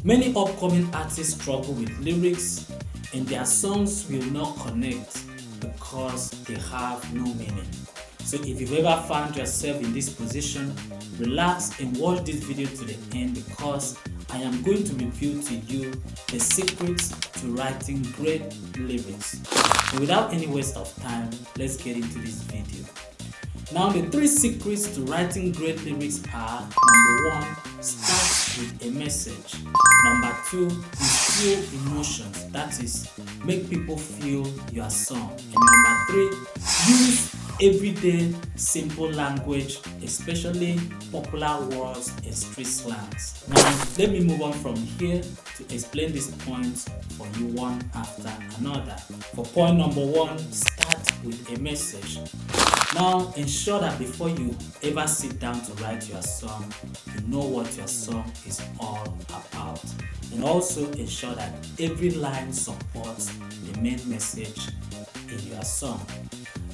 Many upcoming artists struggle with lyrics and their songs will not connect because they have no meaning. So if you've ever found yourself in this position, relax and watch this video to the end because I am going to reveal to you the secrets to writing great lyrics. So without any waste of time, let's get into this video. Now the 3 secrets to writing great lyrics are: number 1, start with a message. Number 2, instill emotions, that is, make people feel your song. And number 3, use everyday simple language, especially popular words and street slangs. Now let me move on from here to explain these points for you one after another. For point number 1, start with a message. Now ensure that before you ever sit down to write your song, you know what your song is all about. And also ensure that every line supports the main message in your song.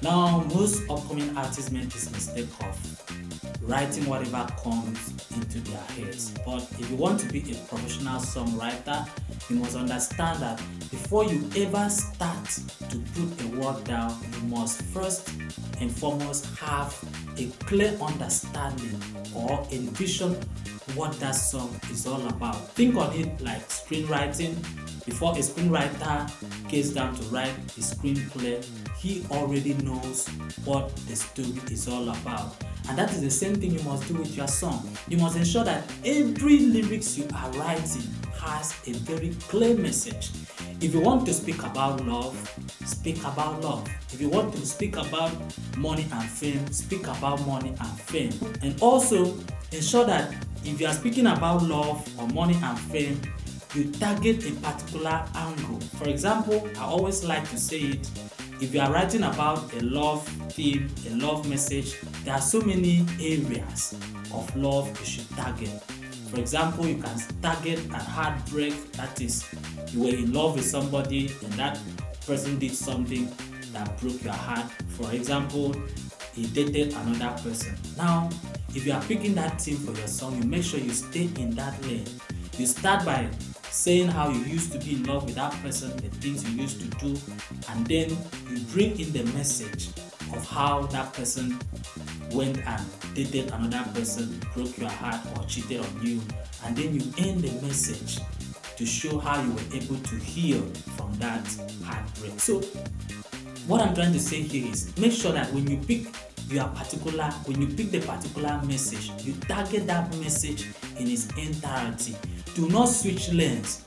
Now most upcoming artists make this mistake of writing whatever comes into their heads. But if you want to be a professional songwriter, you must understand that before you ever start to put a word down, you must first and foremost have a clear understanding or envision what that song is all about. Think on it like screenwriting. Before a screenwriter gets down to write a screenplay, he already knows what the story is all about. And that is the same thing you must do with your song. You must ensure that every lyrics you are writing has a very clear message. If you want to speak about love, speak about love. If you want to speak about money and fame, speak about money and fame. And also ensure that if you are speaking about love or money and fame, you target a particular angle. For example, I always like to say it, if you are writing about a love theme, a love message, there are so many areas of love you should target. For example, you can target a heartbreak, that is, you were in love with somebody and that person did something that broke your heart. For example, he dated another person. Now, if you are picking that theme for your song, you make sure you stay in that lane. You start by saying how you used to be in love with that person, the things you used to do, and then you bring in the message of how that person went and dated another person, broke your heart or cheated on you, and then you end the message to show how you were able to heal from that heartbreak. So what I'm trying to say here is make sure that when you pick the particular message, you target that message in its entirety. Do not switch lanes.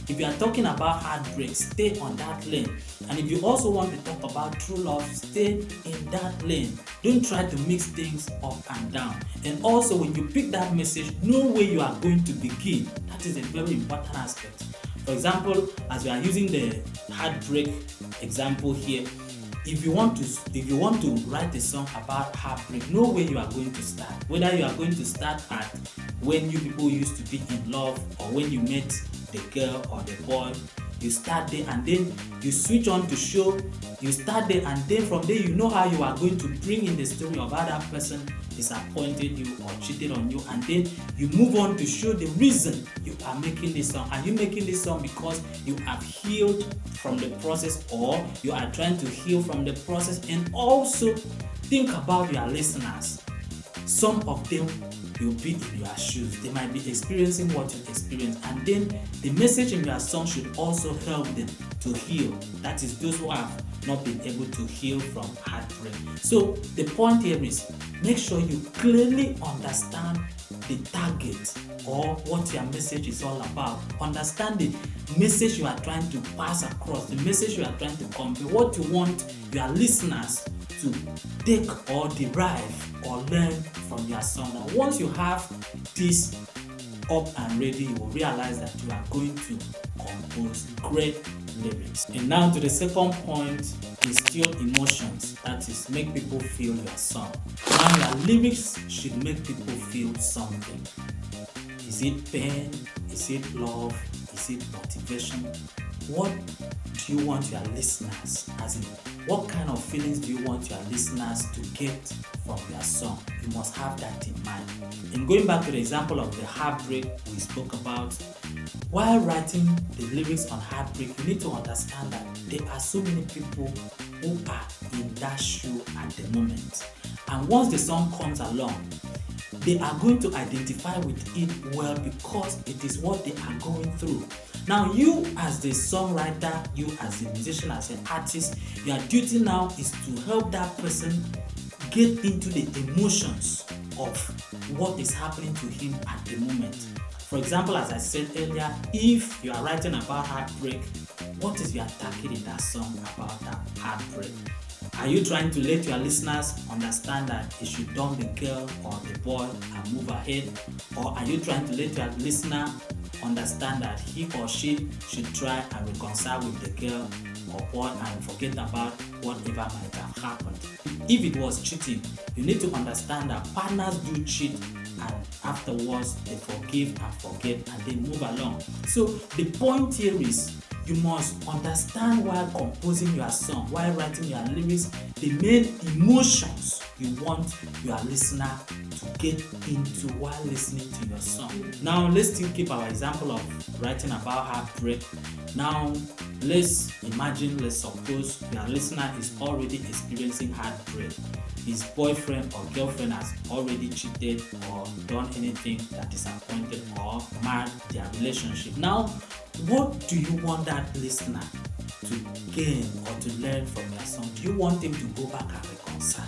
If you are talking about heartbreak, stay on that lane. And if you also want to talk about true love, stay in that lane. Don't try to mix things up and down. And also when you pick that message, know where you are going to begin. That is a very important aspect. For example, as we are using the heartbreak example here, if you want to write a song about heartbreak, know where you are going to start. Whether you are going to start at when you people used to be in love or when you met the girl or the boy, you start there and then you switch on to show. You start there and then from there you know how you are going to bring in the story of how that person disappointed you or cheated on you, and then you move on to show the reason you are making this song. Are you making this song because you have healed from the process, or you are trying to heal from the process? And also think about your listeners. Some of them will be in your shoes. They might be experiencing what you experience, and then the message in your song should also help them to heal. That is, those who have not been able to heal from heartbreak. So the point here is make sure you clearly understand the target or what your message is all about. Understand the message you are trying to pass across, the message you are trying to convey, what you want your listeners to take or derive or learn from your song. Now, once you have this up and ready, you will realize that you are going to compose great lyrics. And now to the second point, instill emotions, that is, make people feel your song. Now your lyrics should make people feel something. Is it pain? Is it love? Is it motivation? What do you want your listeners, as in what kind of feelings do you want your listeners to get from your song? You must have that in mind. And going back to the example of the heartbreak we spoke about, while writing the lyrics on heartbreak, you need to understand that there are so many people who are in that shoe at the moment. And once the song comes along, they are going to identify with it well because it is what they are going through. Now, you as the songwriter, you as a musician, as an artist, your duty now is to help that person get into the emotions of what is happening to him at the moment. For example, as I said earlier, if you are writing about heartbreak, what is your target in that song about that heartbreak? Are you trying to let your listeners understand that they should dump the girl or the boy and move ahead? Or are you trying to let your listener understand that he or she should try and reconcile with the girl or boy and forget about whatever might have happened? If it was cheating, you need to understand that partners do cheat and afterwards they forgive and forget and they move along. So the point here is you must understand while composing your song, while writing your lyrics, the main emotions you want your listener to get into while listening to your song. Now, let's still keep our example of writing about heartbreak. Now, let's suppose your listener is already experiencing heartbreak. His boyfriend or girlfriend has already cheated or done anything that disappointed or marred their relationship. Now, what do you want that listener to gain or to learn from your song? Do you want him to go back and reconcile?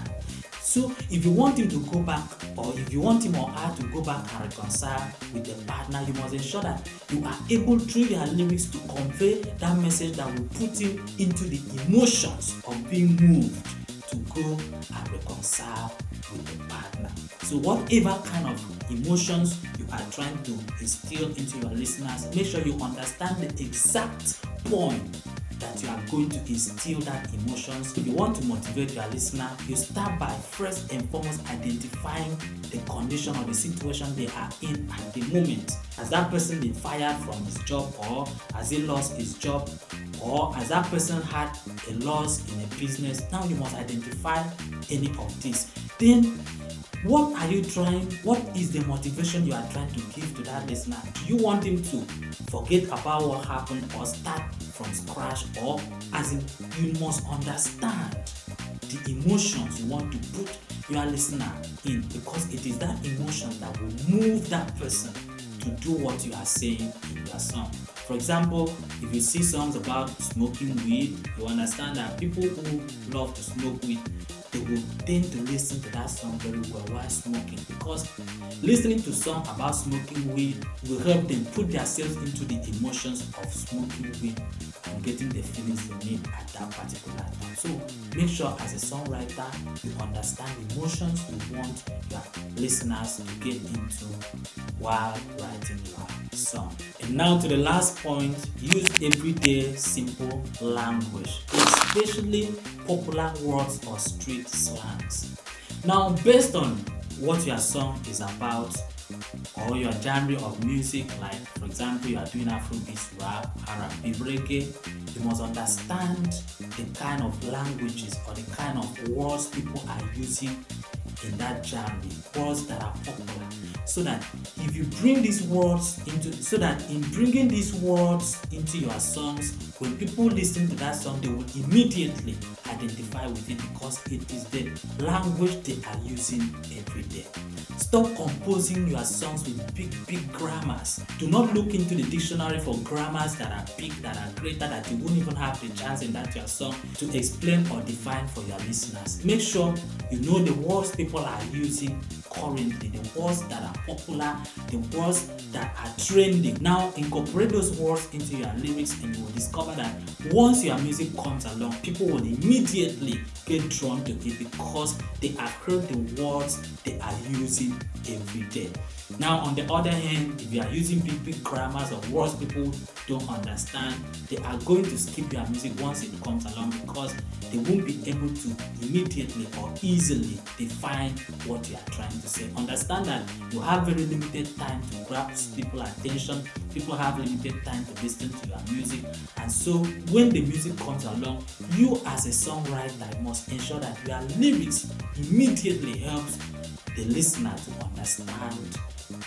So if you want him to go back, or if you want him or her to go back and reconcile with the partner, you must ensure that you are able through your lyrics to convey that message that will put him into the emotions of being moved to go and reconcile with the partner. So whatever kind of emotions you are trying to instill into your listeners, make sure you understand the exact point that you are going to instill that emotions. If you want to motivate your listener, you start by first and foremost identifying the condition or the situation they are in at the moment. Has that person been fired from his job, or has he lost his job, or has that person had a loss in a business? Now you must identify any of this. Then what is the motivation you are trying to give to that listener? Do you want him to forget about what happened or start from scratch? Or as in, you must understand the emotions you want to put your listener in, because it is that emotion that will move that person to do what you are saying in your song. For example, if you see songs about smoking weed, you understand that people who love to smoke weed, they will tend to listen to that song very well while smoking, because listening to songs about smoking weed will help them put themselves into the emotions of smoking weed and getting the feelings they need at that particular time. So make sure as a songwriter you understand the emotions you want your listeners to get into while writing your song. And now to the last point, use everyday simple language, especially popular words or street slangs. Now, based on what your song is about or your genre of music, like for example you are doing Afrobeat, rap, R&B, reggae, you must understand the kind of languages or the kind of words people are using in that genre, words that are popular, so that if you bring these words in bringing these words into your songs, when people listen to that song, they will immediately identify with it because it is the language they are using every day. Stop composing your songs with big grammars. Do not look into the dictionary for grammars that are big, that are greater, that you won't even have the chance in that your song to explain or define for your listeners. Make sure you know the words people are using currently, the words that are popular, the words that are trending. Now incorporate those words into your lyrics and you will discover that once your music comes along, people will immediately get drawn to it because they have heard the words they are using every day. Now on the other hand, if you are using big grammars or words people don't understand, they are going to skip your music once it comes along because they won't be able to immediately or easily define what you are trying to say. Understand that you have very limited time to grasp people's attention. People have limited time to listen to your music, and so when the music comes along, you as a songwriter must ensure that your lyrics immediately helps the listener to understand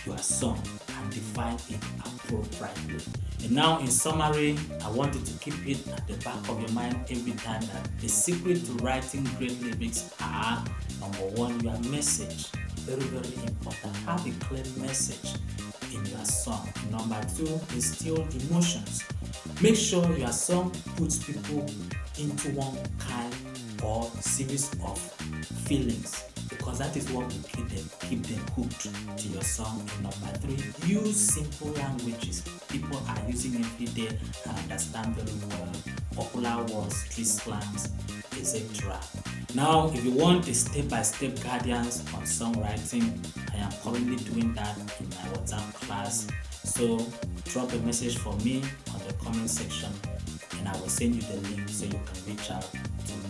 your song and define it appropriately. And now, in summary, I want you to keep it at the back of your mind every time that the secret to writing great lyrics are: number one, your message. Very, very important. Have a clear message in your song. Number two, instill emotions. Make sure your song puts people into one kind or series of feelings, because that is what will keep them hooked to your song. And number three, use simple languages people are using every day and understand very well. Popular words, street slangs, etc. Now, if you want a step-by-step guidance on songwriting, I am currently doing that in my WhatsApp class. So drop a message for me on the comment section and I will send you the link so you can reach out to me.